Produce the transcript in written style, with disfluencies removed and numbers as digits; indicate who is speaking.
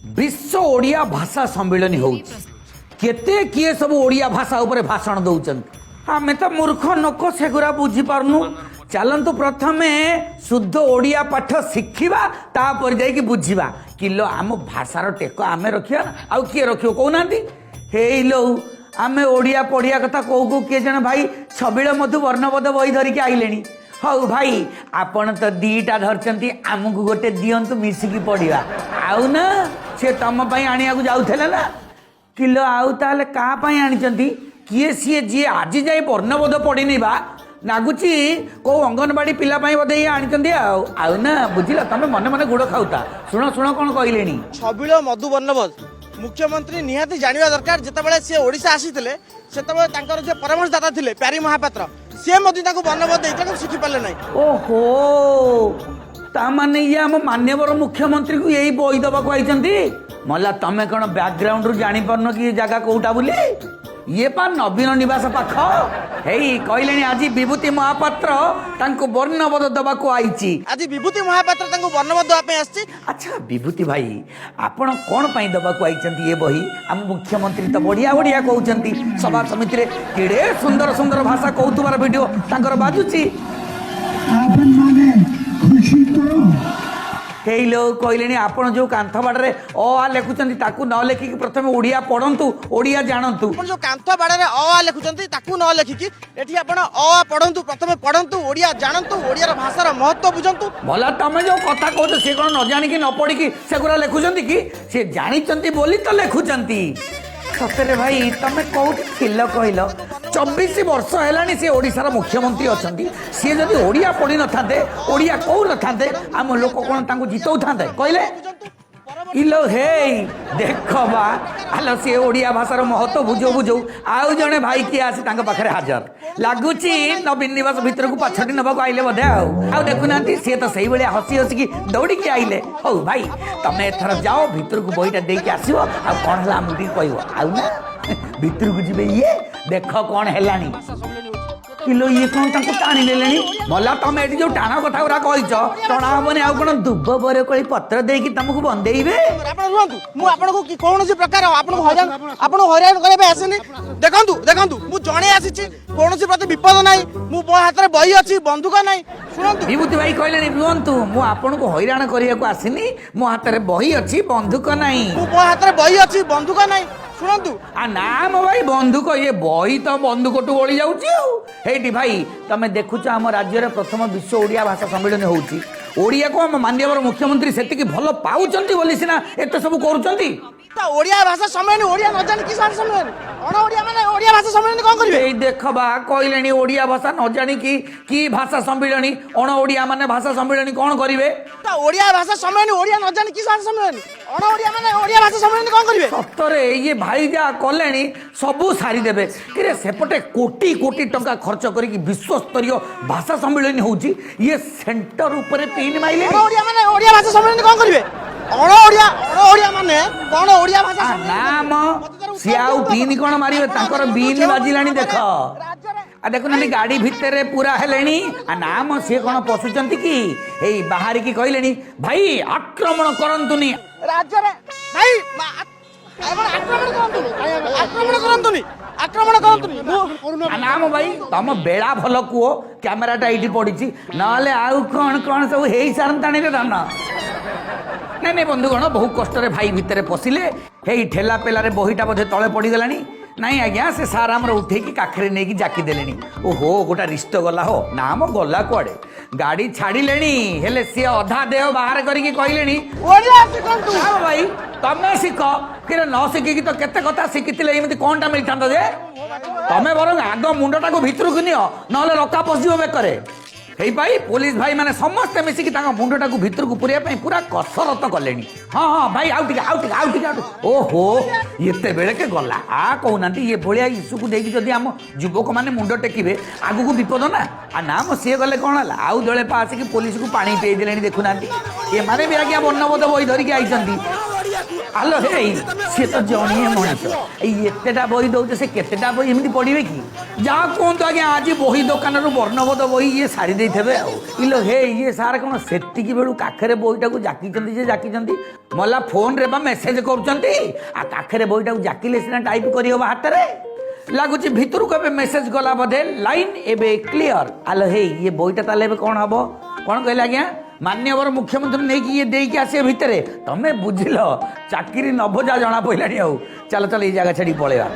Speaker 1: विश्व ओडिया भाषा सम्मेलन हो केते किए सब ओडिया भाषा ऊपर भाषण दौरान आम तो मूर्ख नोक सेगुरा बुझी पारनु चलतु प्रथमे शुद्ध ओडिया पाठ शिखा तापर जाकि बुझा किलो आम भाषार टेक आम रखा आउ किए रख कहना हे लो आम ओडिया पढ़िया कथा कौ कौ किए जन भाई छबिल मधु वर्णबोध बही धरिकी आइले हौ भाई आपण तो दीटा धरती आमको गोटे दिंतु मिसिकी पढ़ा आउ ना सी तुम आनिया जाऊला ना किलो आउ ताले कहा आनी किए सी जी आज जाए वर्णबोध पढ़ी बा नागुची कौ अंगनवाड़ी पिला बोधे ये आनी आउ ना बुझल तुम मन मन गुड़ खाऊता शुण शुण कौन कहले
Speaker 2: छबिल मधु वर्णबोध मुख्यमंत्री निहाती जानिबा दरकार जेतेबेले से ओडिशा आसीथिले सेतेबेले तांकर जे परामर्शदाता थिले प्यारी महापात्र से मधु ताको वर्णबोध देइता शिखि पाले नै
Speaker 1: ओहो तामाने ये आम मान्यवर मुख्यमंत्री को यही बही दबाक आइचंती मला तमे कौन बैकग्राउंड रु जानी पारन कि जगह कोटा बोली ये पा नवीन निवास पाख हे कहले आज विभूति महापात्र तांको वर्णबोध दबाक आईची
Speaker 2: आज विभूति महापात्र तांको वर्णबोध दबा पे आछि
Speaker 1: अच्छा विभूति भाई आपण कौन पाई दबाक आईचंती ये बही आम मुख्यमंत्री तो बढ़िया बढ़िया कहउचंती सभा समिति रे केड़े सुंदर सुंदर भाषा कहउतबार वीडियो तांकर बाजुची
Speaker 3: आपन माने खुशी तो
Speaker 1: कई लोग कहले आपण जो कांथ बाड़े अ आ लेखुचंती ताकू न लेखिकी प्रथमे ओडिया पढ़ंतु ओडिया जानंतु
Speaker 2: आपण जो कांथ बाड़े रे अ आ लेखुचंती ताकू न लेखिकी एठी आपण अ आ पढ़ंतु प्रथमे पढ़ंतु ओडिया जानंतु ओडिया रो भाषार महत्व बुझंतु
Speaker 1: भला तमे जो कथा कहते से कोन न जानी कि न पढ़ी कि से गुरा लेखुचंती कि से जानिचंती बोली तो लेखुचंती सतरे भाई तमे कोउठ थिल कहल 24 वर्ष है सी ओडिशार मुख्यमंत्री अच्छा सी जदि ओडिया पढ़ी न था ओडिया कहू न था आम लोक कौन जितौ था कहले इलो हे देख बा आलो सी ओडिया भाषार महत्व बुझो बुझो आउ जड़े भाई किए आसी पाखे हाजर लगुच नवीन निवास भितर को पछटी नबाक आइले बोधे आउ देखुना सी तो सही भाया हसी हसिकी दौड़िकी आइले हौ भाई तमें एथर जाओ भितर को बहीटा देकी आसो आ कौन है आमको कह आउ ना भितर को जी ये देख कौन है किलो ये कौन टाणी ने मला तुम ये जो टाण कथा गुरा कह टणा हेनी आउ कौन दुब बर कली पत्र देकी तुमको बंदेबे
Speaker 2: आपण रुहंतु मु आपनको की कोनोसी प्रकार आपनको हैरान करबे आसेनी देखंतु देखंतु मु जणे आसीची कोनोसी प्रति विपद नाही मु मो हाथ रे बही अछि बंदूक नाही सुनंतु
Speaker 1: विभूति भाई कहले रुहंतु मु आपनको हैरान करिया को आसीनी मो हाथ रे बही अछि बंदूक नाही
Speaker 2: मु मो हाथ रे बही अछि बंदूक नाही शुणु
Speaker 1: आ नाम भाई बंदूक ये बही तो बंदूक टू ओली जाऊँगी भाई तुम देखुच आम राज्य प्रथम विश्व ओडिया भाषा सम्मेलन होउची ओडिया को आम माननीय मुख्यमंत्री से भल पाउचंती बोली सिना एत सब करूचंती
Speaker 2: ओडिया भाषा सम्मेलन ओडिया न जानि कि सम्मेलन अण ओडिया माने ओडिया भाषा सम्मेलन कोन करिवे
Speaker 1: ए देखबा कहलेनी ओडिया भाषा न जानि कि भाषा सम्मेलन अण ओडिया माने भाषा सम्मेलन कोन करिवे
Speaker 2: ओडिया भाषा सम्मेलन ओडिया न जानि कि सम्मेलन अण ओडिया माने ओडिया भाषा सम्मेलन कोन करिवे
Speaker 1: सतरे ये भाई जा कलेनी सबू सारी देबे किरे सेपटे कोटी कोटी टंका खर्च करिक विश्व स्तरीय भाषा सम्मेलन होउची ये सेंटर ऊपर पिन माइले
Speaker 2: ओडिया भाषा सम्मेलन कोन करिवे अण ओडिया माने कोन ओडिया भाषा
Speaker 1: नाम सियाउ बीन कोन मारिवे ताकर बीन बाजिलानी देख आ देखुना गाड़ी भितर पूरा हेलेनी आ नाम सी कोन पशुचंती कि एई बाहर की कहलेनी भाई आक्रमण करंतुनी
Speaker 2: राज्य रे भाई आक्रमण करंतुनी
Speaker 1: नाम भाई तुम बेड़ा भल कुओ कैमेराटा ये पड़ी ना आउ कौन कौन सब हो सारतानी रे धन नहीं नहीं बंधुगण बहु कष्ट भाई भितर पशिले हे ठेला पेलारे बहीटा बोधे तले पड़गला नहीं आज्ञा से सार आमर उठेकी काखरे नहीं जाकी देले ओहो गोटा रिश्त गला हो नाम गला कुआडे गाड़ी छाड़िले हेले सी अधा देह बाहर करके कहले भाई तमें शिख कि न शिखिकी तो केते कथा शिखी एमती कौनटा मिलता जे तमें बर आग मुंडटा को भितर को नियो ना रका पशिव बेकरे हे भाई पुलिस भाई माने समस्त मिसिकी मुंडटा को भितर को पुरिया पूरा कसरत कले हाँ हाँ भाई आउ ओहो ये बेले के गला आ कहना ये भाया इश्यू को देखिए जदि आम युवक मैंने मुंड टेकिबे आगू को विपद ना आ नाम सी गले कौन है आउ दले आसिक पुलिस को पानी पी दे देखुना ये माने भी आज्ञा वर्णबोध बही धरिकी आई ଆଲୋ ହେଇ ସିଏ ତ ଜଣିଏ ମଣିଷ ଏଇ ଏତେଟା ବହି ଦଉଛେ ସେ କେତେଟା ବହି ଏମିତି ପଢିବେ କି ଯାହା କୁହନ୍ତୁ ଆଜ୍ଞା ଆଜି ବହି ଦୋକାନରୁ ବର୍ଣ୍ଣବୋଧ ବହି ଇଏ ସାରି ଦେଇଥିବେ ଆଉ ଇଲୋ ହେ ଇଏ ସାର୍ କଣ ସେତିକି ବେଳୁ କାଖରେ ବହିଟାକୁ ଜାକିଛନ୍ତି ଯେ ଜାକିଛନ୍ତି ମଲା ଫୋନରେ ବା ମେସେଜ କରୁଛନ୍ତି ଆଉ କାଖରେ ବହିଟାକୁ ଜାକିଲେ ସିନା ଟାଇପ କରିହବ ହାତରେ ଲାଗୁଛି ଭିତରକୁ ଏବେ ମେସେଜ ଗଲା ବୋଧେ ଲାଇନ ଏବେ କ୍ଲିୟର ଆଲୋ ହେଇ ଇଏ ବହିଟା ତାହେଲେ ଏବେ କଣ ହବ କଣ କହିଲେ ଆଜ୍ଞା ମାନ୍ୟବର ମୁଖ୍ୟମନ୍ତ୍ରୀ ନେଇକି ଇଏ ଦେଇକି ଆସିବେ ଭିତରେ ତମେ ବୁଝିଲ ଚାକିରି ନବ ଯା ଜଣା ପଇଲାଣି ଆଉ ଚାଲ ଚାଲ ଏଇ ଜାଗା ଛାଡିକି ପଳେଇବା